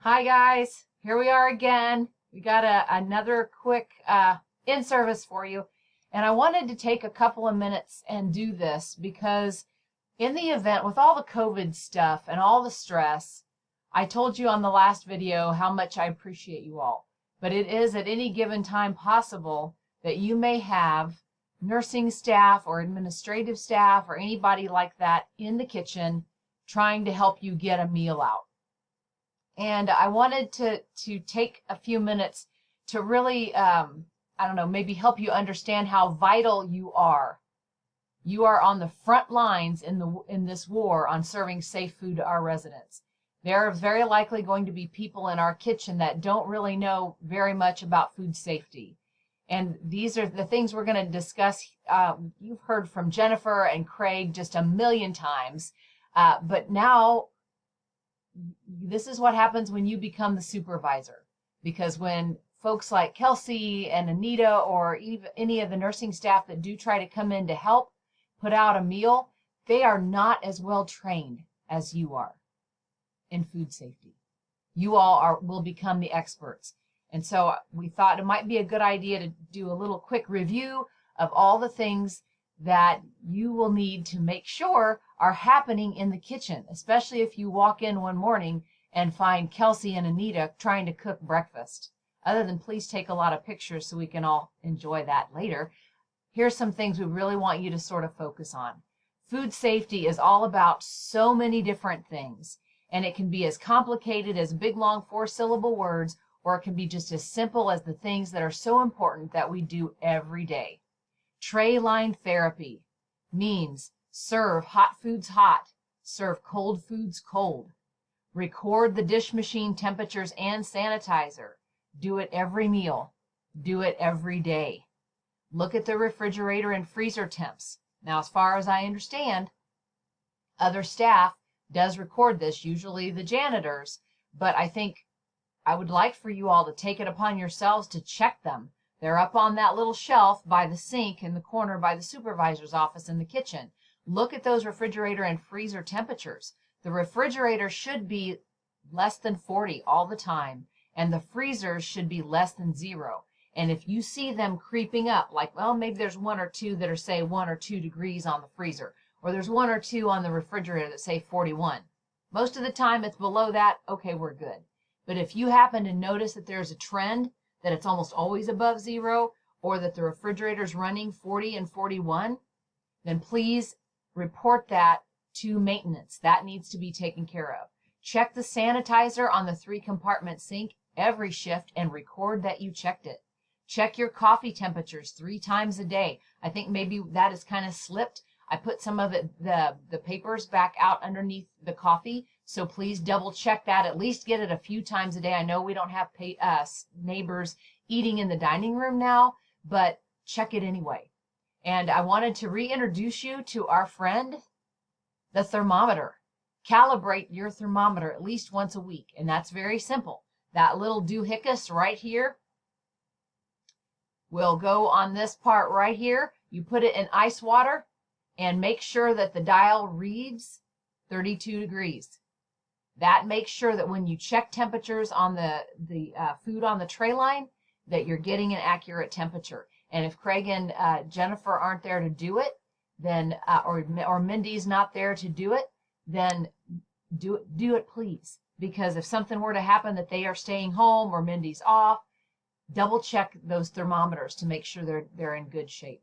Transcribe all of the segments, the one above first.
Hi guys, here we are again. We got another quick in-service for you. And I wanted to take a couple of minutes and do this because in the event with all the COVID stuff and all the stress, I told you on the last video how much I appreciate you all. But it is at any given time possible that you may have nursing staff or administrative staff or anybody like that in the kitchen trying to help you get a meal out. And I wanted to take a few minutes to really, I don't know, maybe help you understand how vital you are. You are on the front lines in this war on serving safe food to our residents. There are very likely going to be people in our kitchen that don't really know very much about food safety. And these are the things we're going to discuss. You've heard from Jennifer and Craig just a million times, but now this is what happens when you become the supervisor, because when folks like Kelsey and Anita or even any of the nursing staff that do try to come in to help put out a meal, they are not as well trained as you are in food safety. You all will become the experts. And so we thought it might be a good idea to do a little quick review of all the things that you will need to make sure are happening in the kitchen, especially if you walk in one morning and find Kelsey and Anita trying to cook breakfast. Other than please take a lot of pictures so we can all enjoy that later, here's some things we really want you to sort of focus on. Food safety is all about so many different things, and it can be as complicated as big, long, 4-syllable words, or it can be just as simple as the things that are so important that we do every day. Tray line therapy means serve hot foods hot, serve cold foods cold. Record the dish machine temperatures and sanitizer. Do it every meal. Do it every day. Look at the refrigerator and freezer temps. Now, as far as I understand, other staff does record this, usually the janitors, but I think I would like for you all to take it upon yourselves to check them. They're up on that little shelf by the sink in the corner by the supervisor's office in the kitchen. Look at those refrigerator and freezer temperatures. The refrigerator should be less than 40 all the time, and the freezers should be less than 0. And if you see them creeping up, like, well, maybe there's 1 or 2 that are, say, 1 or 2 degrees on the freezer, or there's 1 or 2 on the refrigerator that say 41. Most of the time it's below that, okay, we're good. But if you happen to notice that there's a trend that it's almost always above 0, or that the refrigerator's running 40 and 41, then please report that to maintenance. That needs to be taken care of. Check the sanitizer on the 3-compartment sink every shift and record that you checked it. Check your coffee temperatures 3 times a day. I think maybe that has kind of slipped. I put some of it, the papers back out underneath the coffee. So please double check that. At least get it a few times a day. I know we don't have neighbors eating in the dining room now, but check it anyway. And I wanted to reintroduce you to our friend, the thermometer. Calibrate your thermometer at least once a week. And that's very simple. That little doohickey right here will go on this part right here. You put it in ice water and make sure that the dial reads 32 degrees. That makes sure that when you check temperatures on the food on the tray line, that you're getting an accurate temperature. And if Craig and Jennifer aren't there to do it, then or Mindy's not there to do it, then do it please. Because if something were to happen that they are staying home or Mindy's off, double check those thermometers to make sure they're in good shape.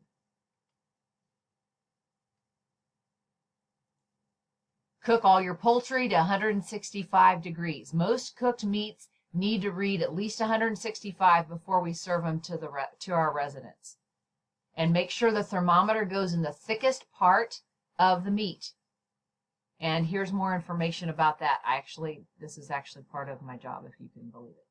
Cook all your poultry to 165 degrees. Most cooked meats need to read at least 165 before we serve them to our residents. And make sure the thermometer goes in the thickest part of the meat. And here's more information about that. This is actually part of my job, if you can believe it.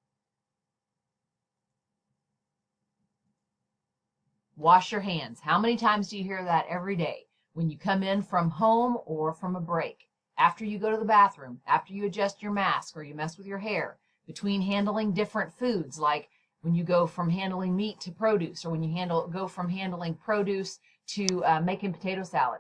Wash your hands. How many times do you hear that every day? When you come in from home or from a break, after you go to the bathroom, after you adjust your mask or you mess with your hair, between handling different foods, like when you go from handling meat to produce, or when you go from handling produce to making potato salad.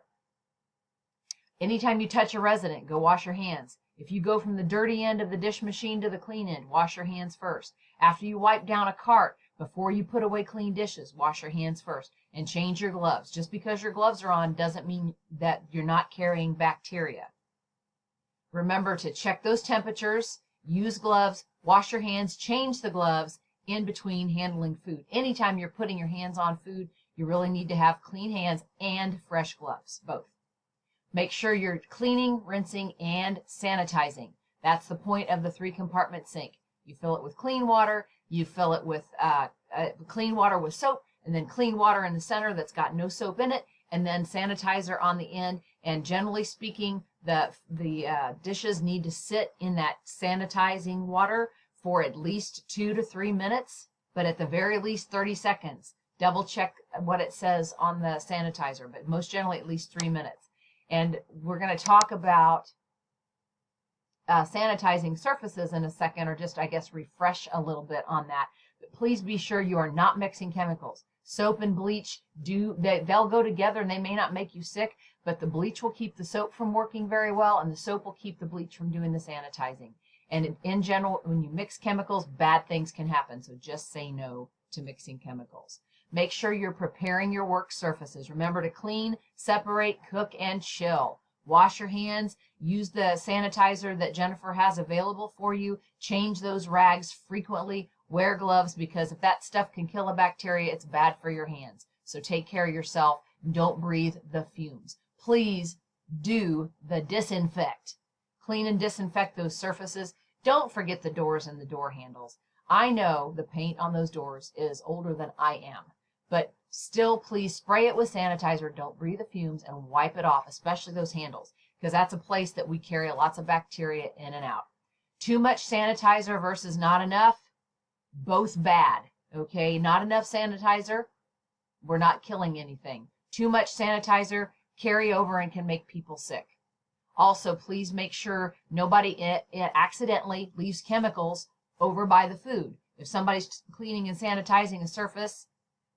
Anytime you touch a resident, go wash your hands. If you go from the dirty end of the dish machine to the clean end, wash your hands first. After you wipe down a cart, before you put away clean dishes, wash your hands first and change your gloves. Just because your gloves are on doesn't mean that you're not carrying bacteria. Remember to check those temperatures, use gloves, wash your hands, change the gloves in between handling food. Anytime you're putting your hands on food, you really need to have clean hands and fresh gloves, both. Make sure you're cleaning, rinsing, and sanitizing. That's the point of the 3-compartment sink. You fill it with clean water, you fill it with clean water with soap, and then clean water in the center that's got no soap in it, and then sanitizer on the end. And generally speaking, the dishes need to sit in that sanitizing water for at least 2 to 3 minutes, but at the very least 30 seconds. Double check what it says on the sanitizer, but most generally at least 3 minutes. And we're going to talk about sanitizing surfaces in a second, or just, I guess, refresh a little bit on that. But please be sure you are not mixing chemicals. Soap and bleach, they'll go together and they may not make you sick, but the bleach will keep the soap from working very well, and the soap will keep the bleach from doing the sanitizing. And in general, when you mix chemicals, bad things can happen. So just say no to mixing chemicals. Make sure you're preparing your work surfaces. Remember to clean, separate, cook, and chill. Wash your hands. Use the sanitizer that Jennifer has available for you. Change those rags frequently. Wear gloves, because if that stuff can kill a bacteria, it's bad for your hands. So take care of yourself. Don't breathe the fumes. Please do the disinfect. Clean and disinfect those surfaces. Don't forget the doors and the door handles. I know the paint on those doors is older than I am, but still, please spray it with sanitizer. Don't breathe the fumes, and wipe it off, especially those handles, because that's a place that we carry lots of bacteria in and out. Too much sanitizer versus not enough, both bad. Okay, not enough sanitizer, we're not killing anything. Too much sanitizer, carry over and can make people sick. Also, please make sure nobody accidentally leaves chemicals over by the food. If somebody's cleaning and sanitizing a surface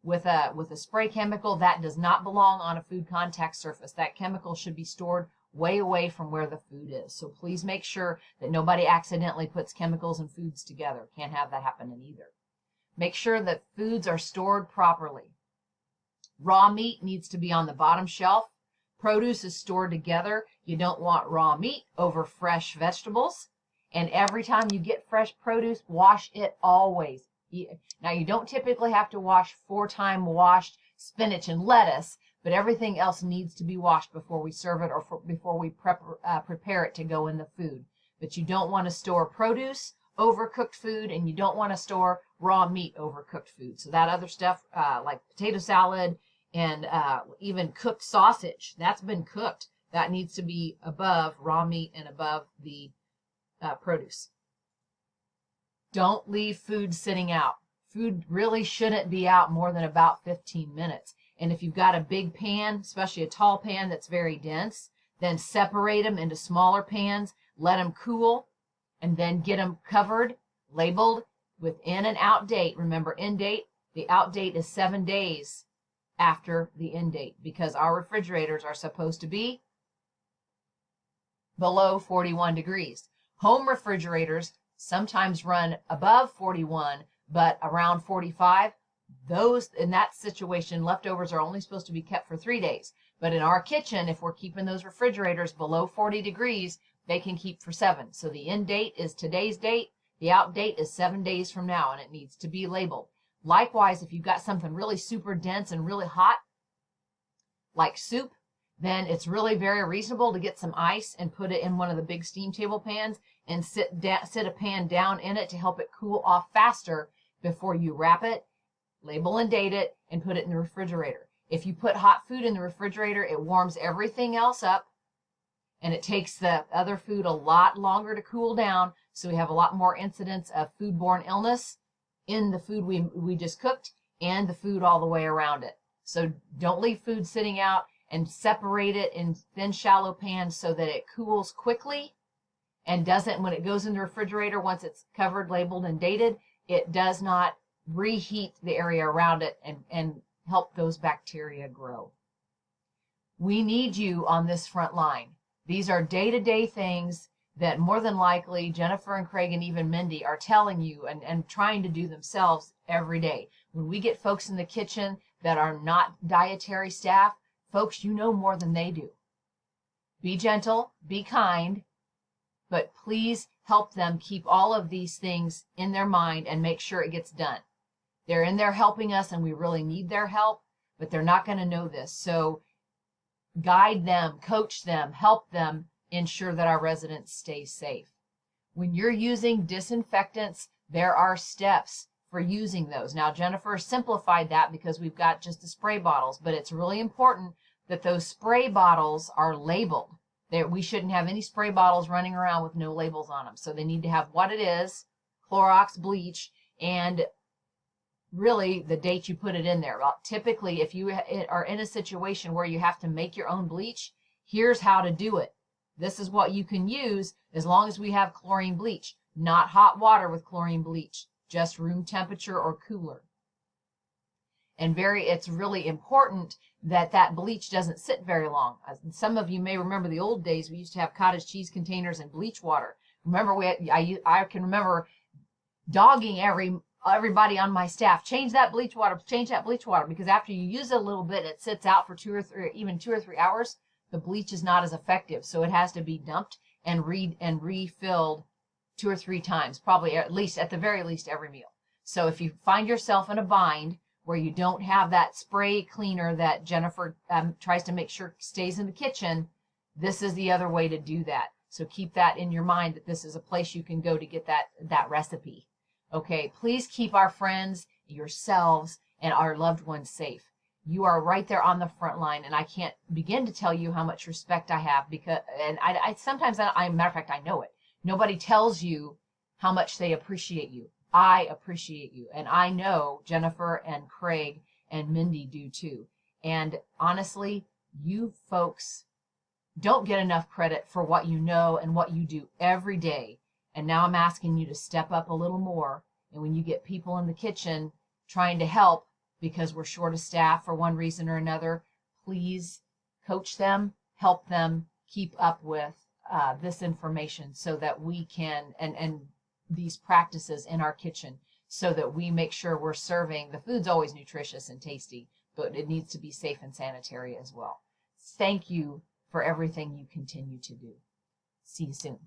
with a spray chemical, that does not belong on a food contact surface. That chemical should be stored way away from where the food is. So please make sure that nobody accidentally puts chemicals and foods together. Can't have that happening either. Make sure that foods are stored properly. Raw meat needs to be on the bottom shelf. Produce is stored together. You don't want raw meat over fresh vegetables. And every time you get fresh produce, wash it always. Now, you don't typically have to wash 4-time washed spinach and lettuce, but everything else needs to be washed before we serve it, or before we prepare it to go in the food. But you don't want to store produce over cooked food, and you don't want to store raw meat over cooked food. So that other stuff, like potato salad and even cooked sausage, that's been cooked. That needs to be above raw meat and above the produce. Don't leave food sitting out. Food really shouldn't be out more than about 15 minutes. And if you've got a big pan, especially a tall pan that's very dense, then separate them into smaller pans, let them cool, and then get them covered, labeled with in and out date. Remember, in date, the out date is 7 days after the in date, because our refrigerators are supposed to be below 41 degrees. Home refrigerators sometimes run above 41, but around 45. Those, in that situation, leftovers are only supposed to be kept for 3 days. But in our kitchen, if we're keeping those refrigerators below 40 degrees, they can keep for 7. So the in date is today's date. The out date is 7 days from now, and it needs to be labeled. Likewise, if you've got something really super dense and really hot, like soup, then it's really very reasonable to get some ice and put it in one of the big steam table pans and sit a pan down in it to help it cool off faster before you wrap it, label and date it, and put it in the refrigerator. If you put hot food in the refrigerator, it warms everything else up, and it takes the other food a lot longer to cool down, so we have a lot more incidents of foodborne illness in the food we just cooked and the food all the way around it. So don't leave food sitting out, and separate it in thin, shallow pans so that it cools quickly and doesn't, when it goes in the refrigerator, once it's covered, labeled, and dated, it does not reheat the area around it and help those bacteria grow. We need you on this front line. These are day-to-day things that more than likely Jennifer and Craig and even Mindy are telling you and trying to do themselves every day. When we get folks in the kitchen that are not dietary staff, folks, you know more than they do. Be gentle, be kind, but please help them keep all of these things in their mind and make sure it gets done. They're in there helping us and we really need their help, but they're not going to know this. So guide them, coach them, help them ensure that our residents stay safe. When you're using disinfectants, there are steps for using those. Now, Jennifer simplified that because we've got just the spray bottles, but it's really important that those spray bottles are labeled. We shouldn't have any spray bottles running around with no labels on them. So they need to have what it is, Clorox, bleach, and really the date you put it in there. Well, typically, if you are in a situation where you have to make your own bleach, here's how to do it. This is what you can use as long as we have chlorine bleach, not hot water with chlorine bleach, just room temperature or cooler. And it's really important that that bleach doesn't sit very long. Some of you may remember the old days, we used to have cottage cheese containers and bleach water. Remember, I can remember dogging everybody on my staff, change that bleach water, because after you use it a little bit, it sits out for 2 or 3 hours. The bleach is not as effective, so it has to be dumped and refilled 2 or 3 times, probably at the very least every meal. So if you find yourself in a bind where you don't have that spray cleaner that Jennifer tries to make sure stays in the kitchen, this is the other way to do that. So keep that in your mind, that this is a place you can go to get that recipe. Okay, please keep our friends, yourselves, and our loved ones safe. You are right there on the front line, and I can't begin to tell you how much respect I have, because, and I sometimes, matter of fact, I know it. Nobody tells you how much they appreciate you. I appreciate you, and I know Jennifer and Craig and Mindy do too. And honestly, you folks don't get enough credit for what you know and what you do every day. And now I'm asking you to step up a little more. And when you get people in the kitchen trying to help because we're short of staff for one reason or another, please coach them, help them keep up with this information so that we can, and these practices in our kitchen, so that we make sure we're serving. The food's always nutritious and tasty, but it needs to be safe and sanitary as well. Thank you for everything you continue to do. See you soon.